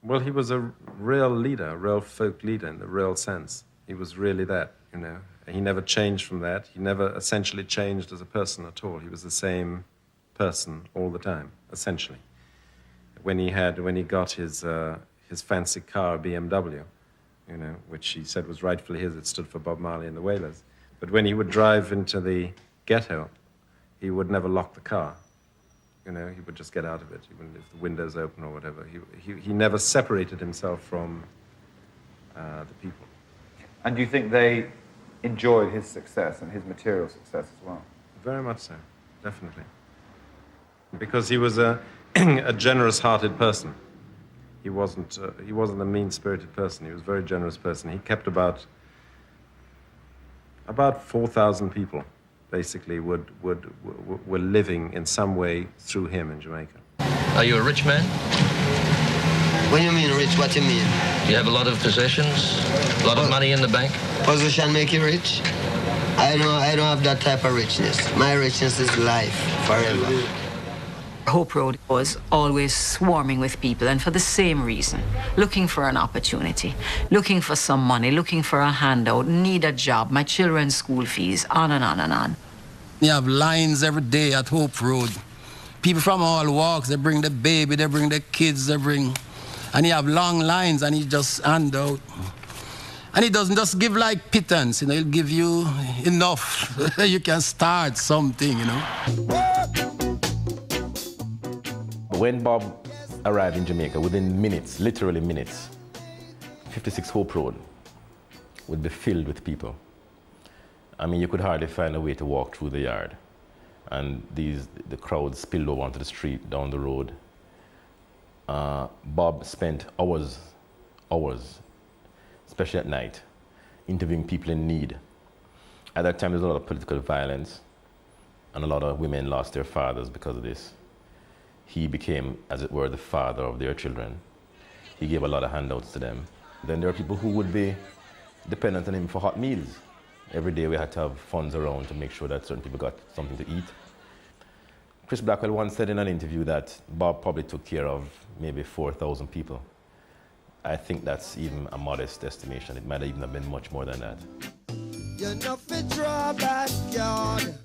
Well, he was a real leader, a real folk leader in the real sense. He was really that, you know. He never changed from that. He never essentially changed as a person at all. He was the same person all the time, essentially. When he got his fancy car, BMW, you know, which he said was rightfully his, it stood for Bob Marley and the Wailers. But when he would drive into the ghetto, he would never lock the car. You know, he would just get out of it, even if the window's open or whatever. He never separated himself from the people. And do you think they enjoyed his success and his material success as well? Very much so, definitely. Because he was a generous-hearted person. He wasn't a mean-spirited person. He was a very generous person. He kept about 4,000 people, basically, were living in some way through him in Jamaica. Are you a rich man? When you mean rich, what you mean? You have a lot of possessions, a lot of money in the bank? Position make you rich? I don't have that type of richness. My richness is life, forever. Hope Road was always swarming with people, and for the same reason, looking for an opportunity, looking for some money, looking for a handout, need a job, my children's school fees, on and on and on. You have lines every day at Hope Road. People from all walks, they bring the baby, they bring the kids, and you have long lines, and he just hand out. And he doesn't just give like pittance, you know, he'll give you enough. You can start something, you know. When Bob arrived in Jamaica, within minutes, literally minutes, 56 Hope Road would be filled with people. I mean, you could hardly find a way to walk through the yard. And the crowd spilled over onto the street, down the road. Bob spent hours, especially at night, interviewing people in need. At that time, there was a lot of political violence, and a lot of women lost their fathers because of this. He became, as it were, the father of their children. He gave a lot of handouts to them. Then there are people who would be dependent on him for hot meals. Every day we had to have funds around to make sure that certain people got something to eat. Chris Blackwell once said in an interview that Bob probably took care of maybe 4,000 people. I think that's even a modest estimation. It might even have been much more than that. You're not fit, draw backyard.